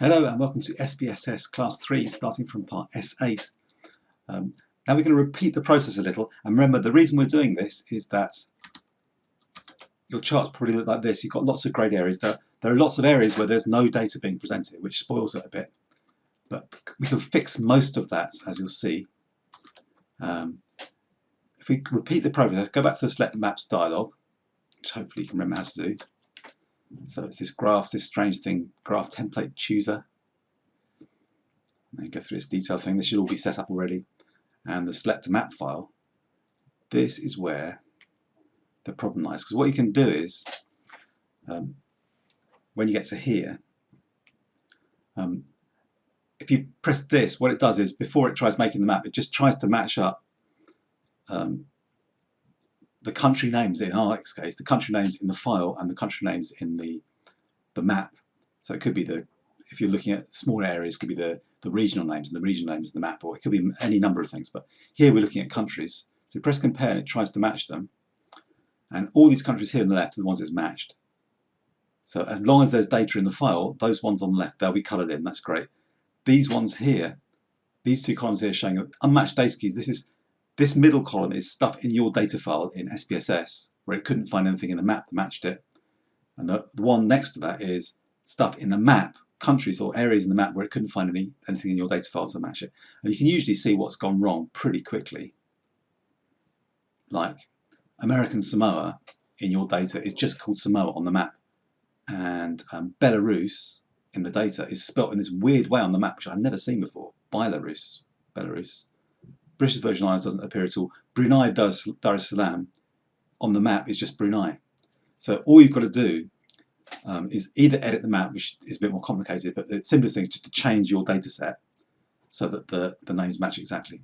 Hello and welcome to SPSS Class 3, starting from part S8. Now we're going to repeat the process a little, and remember the reason we're doing this is that your charts probably look like this. You've got lots of greyed areas. There are lots of areas where there's no data being presented, which spoils it a bit. But we can fix most of that, as you'll see. If we repeat the process, go back to the Select Maps dialog, which hopefully you can remember how to do. So it's this graph, this strange thing, graph template chooser. And then go through this detail thing. This should all be set up already. And the select map file. This is where the problem lies. Because what you can do is, when you get to here, if you press this, what it does is, before it tries making the map, it just tries to match up the country names, in our case, the country names in the file and the country names in the map. So it could be if you're looking at small areas, it could be the regional names, and the regional names in the map, or it could be any number of things. But here we're looking at countries. So press compare and it tries to match them. And all these countries here on the left are the ones it's matched. So as long as there's data in the file, those ones on the left, they'll be coloured in. That's great. These ones here, these two columns here showing unmatched data keys. This middle column is stuff in your data file in SPSS where it couldn't find anything in the map that matched it. And the one next to that is stuff in the map, countries or areas in the map where it couldn't find anything in your data file to match it. And you can usually see what's gone wrong pretty quickly. Like American Samoa in your data is just called Samoa on the map. And Belarus in the data is spelt in this weird way on the map, which I've never seen before. Belarus. British Virgin Islands doesn't appear at all. Brunei Dar es Salaam on the map is just Brunei. So all you've got to do is either edit the map, which is a bit more complicated, but the simplest thing is just to change your data set so that the names match exactly.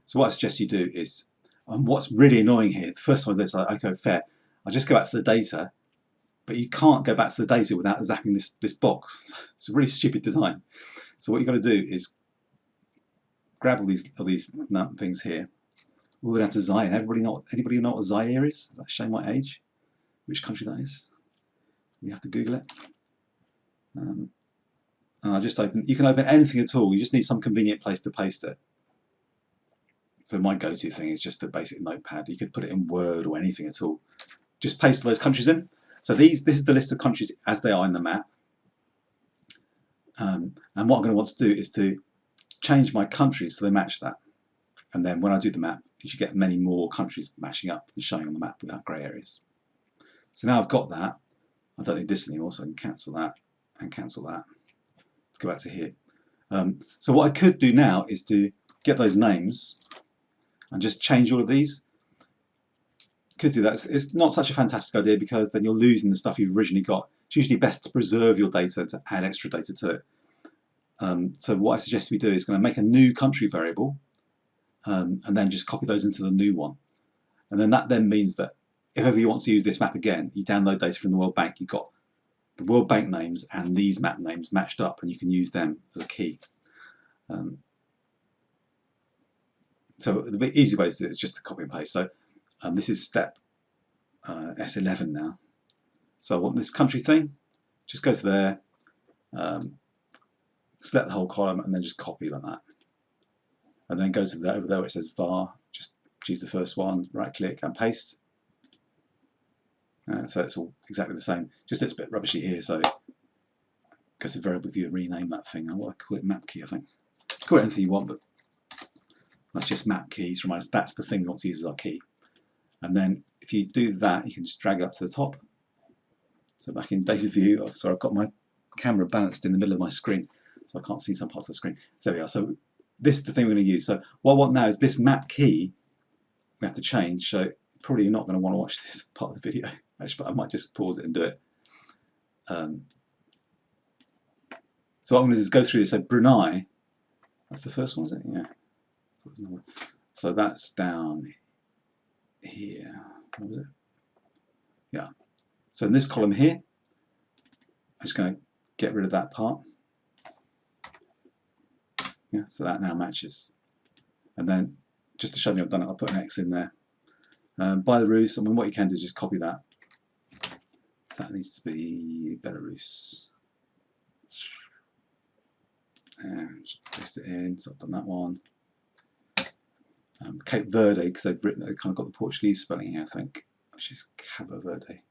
So what I suggest you do is, what's really annoying here, the first one is like, okay, fair, I'll just go back to the data, but you can't go back to the data without zapping this box. It's a really stupid design. So what you've got to do is grab all these things here, all the way down to Zaire. Anybody know what Zaire is? Does that show my age? Which country that is? You have to Google it. And I'll just open. You can open anything at all. You just need some convenient place to paste it. So my go-to thing is just a basic notepad. You could put it in Word or anything at all. Just paste all those countries in. So this is the list of countries as they are in the map. And what I'm going to want to do is to change my countries so they match that. And then when I do the map, you should get many more countries matching up and showing on the map without grey areas. So now I've got that. I don't need this anymore, so I can cancel that and cancel that. Let's go back to here. So what I could do now is to get those names and just change all of these. Could do that. It's not such a fantastic idea because then you're losing the stuff you've originally got. It's usually best to preserve your data to add extra data to it. So what I suggest we do is going to make a new country variable and then just copy those into the new one. And then that then means that if ever you want to use this map again, you download data from the World Bank, you've got the World Bank names and these map names matched up and you can use them as a key. So the easy way to do it is just to copy and paste. So this is step S11 now. So I want this country thing, just go to there, select the whole column and then just copy like that. And then go to over there where it says var, just choose the first one, right click and paste. So it's all exactly the same. Just it's a bit rubbishy here, so because a variable view rename that thing. I want to call it map key, I think. Call it anything you want, but that's just map keys. Remind us that's the thing we want to use as our key. And then if you do that, you can just drag it up to the top. So back in data view, sorry, I've got my camera balanced in the middle of my screen, so I can't see some parts of the screen. So there we are. So this is the thing we're going to use. So what I want now is this map key we have to change. So probably you're not going to want to watch this part of the video. Actually, but I might just pause it and do it. So what I'm going to do is go through this. So Brunei, that's the first one, is it? Yeah. So that's down here. What was it? Yeah. So in this column here, I'm just going to get rid of that part. Yeah, so that now matches. And then, just to show me I've done it, I'll put an X in there. Belarus, I mean, what you can do is just copy that. So that needs to be Belarus. and just paste it in. So I've done that one. Cape Verde, because they've kind of got the Portuguese spelling here, I think, which is Cabo Verde.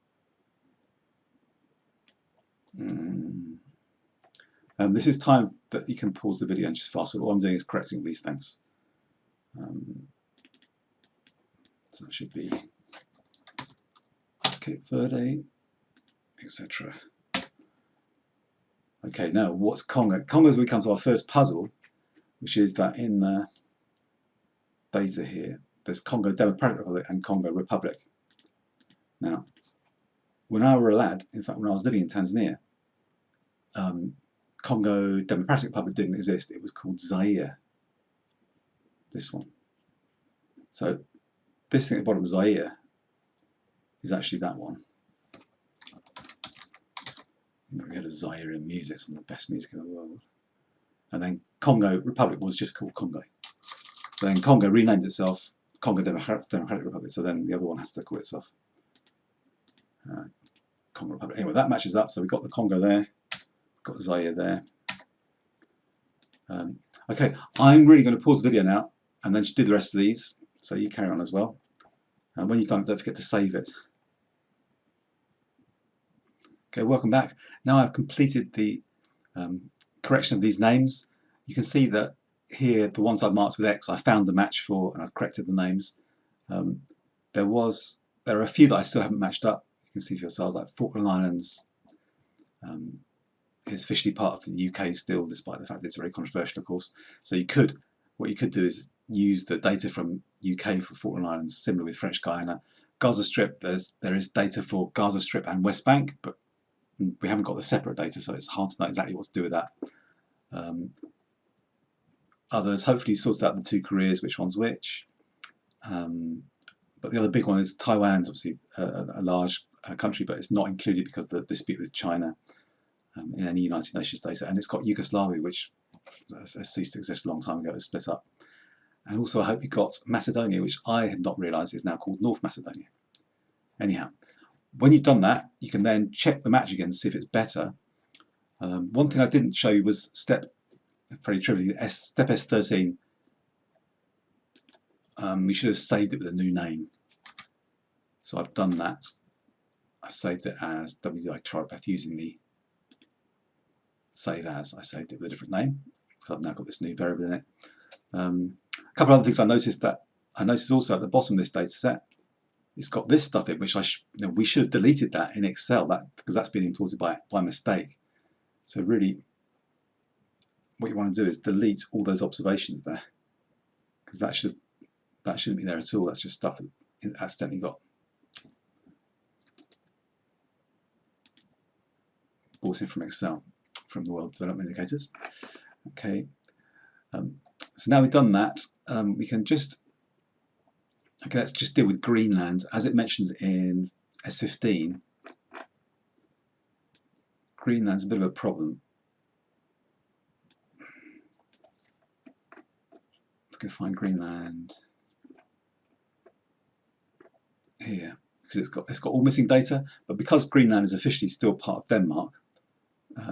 This is time that you can pause the video and just fast forward. All I'm doing is correcting these things. So it should be Cape Verde, etc. Okay, now what's Congo? Congo is where we come to our first puzzle, which is that in the data here, there's Congo Democratic Republic and Congo Republic. Now, when I was a lad, in fact, when I was living in Tanzania, Congo Democratic Republic didn't exist. It was called Zaire. This one. So this thing at the bottom, Zaire, is actually that one. You've never heard of Zaire in music, some of the best music in the world. And then Congo Republic was just called Congo. Then Congo renamed itself Congo Democratic Republic, so then the other one has to call itself Congo Republic. Anyway, that matches up, so we've got the Congo there, got Zaire there. Okay, I'm really going to pause the video now and then just do the rest of these, so you carry on as well. And when you've done it, don't forget to save it. Okay, welcome back. Now I've completed the correction of these names. You can see that here, the ones I've marked with X, I found the match for, and I've corrected the names. There are a few that I still haven't matched up. You can see for yourselves, like Falkland Islands is officially part of the UK still, despite the fact that it's very controversial, of course. So what you could do is use the data from UK for Falkland Islands, similar with French Guiana. Gaza Strip, there is data for Gaza Strip and West Bank, but we haven't got the separate data, so it's hard to know exactly what to do with that. Others hopefully sorted out the two Koreas, which one's which. But the other big one is Taiwan's obviously a large country, but it's not included because of the dispute with China in any United Nations data. And it's got Yugoslavia, which has ceased to exist a long time ago. It was split up. And also I hope you got Macedonia, which I had not realised is now called North Macedonia. Anyhow, when you've done that, you can then check the match again and see if it's better. One thing I didn't show you was pretty trivially, step S16, we should have saved it with a new name. So I've done that. I saved it as WDI Tripath using the save as. I saved it with a different name, so I've now got this new variable in it. A couple of other things I noticed also at the bottom of this data set, it's got this stuff in, which we should have deleted that in Excel, because that's been imported by mistake. So really, what you want to do is delete all those observations there, because that shouldn't be there at all. That's just stuff that it accidentally got brought in from Excel, from the World Development Indicators. Okay, so now we've done that, we can just let's just deal with Greenland as it mentions in S15. Greenland's a bit of a problem. If we can find Greenland here, because it's got all missing data, but because Greenland is officially still part of Denmark,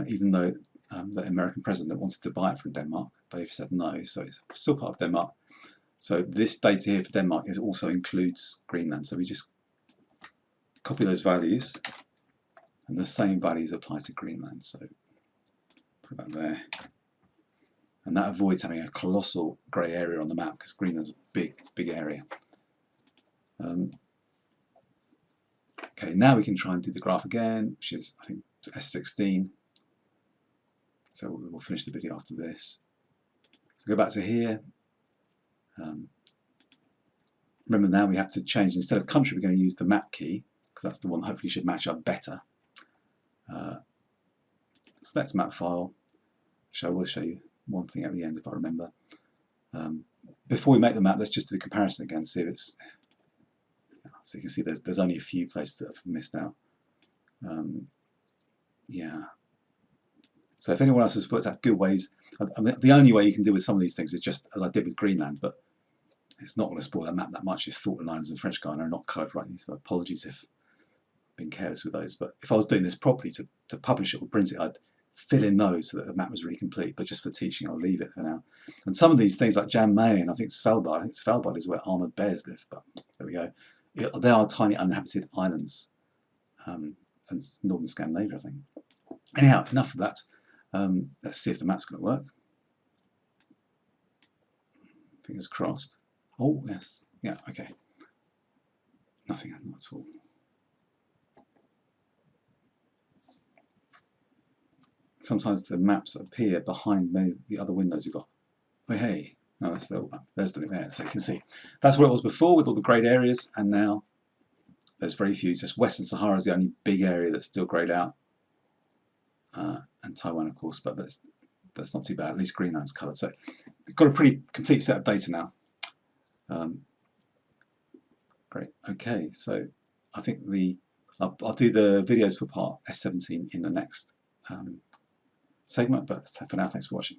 even though the American president wanted to buy it from Denmark, they've said no, so it's still part of Denmark. So this data here for Denmark also includes Greenland. So we just copy those values, and the same values apply to Greenland. So put that there. And that avoids having a colossal grey area on the map, because Greenland's a big area. Okay, now we can try and do the graph again, which is, I think, S16. So we'll finish the video after this. So go back to here. Remember now we have to change, instead of country, we're going to use the map key, because that's the one that hopefully should match up better. Select map file, which I will show you one thing at the end if I remember. Before we make the map, let's just do the comparison again, see if it's... So you can see there's only a few places that have missed out. Yeah. So if anyone else has worked out good ways, the only way you can deal with some of these things is just as I did with Greenland, but it's not going to spoil that map that much if Falkland Islands and French Guiana are not coloured rightly, so apologies if I've been careless with those. But if I was doing this properly to publish it or print it, I'd fill in those so that the map was really complete, but just for teaching I'll leave it for now. And some of these things like Jan Mayen, I think Svalbard is where armoured bears live, but there we go. They are tiny uninhabited islands, and northern Scandinavia, I think. Anyhow, enough of that. Let's see if the map's going to work. Fingers crossed. Oh, yes. Yeah, okay. Nothing, not at all. Sometimes the maps appear behind the other windows you've got. Oh, hey. No, that's the old map. There's the link there, so you can see. That's what it was before with all the greyed areas, and now there's very few. Just Western Sahara is the only big area that's still greyed out. And Taiwan, of course, but that's not too bad. At least Greenland's coloured. So we've got a pretty complete set of data now. Great. Okay, so I think I'll do the videos for part S17 in the next segment, but for now, thanks for watching.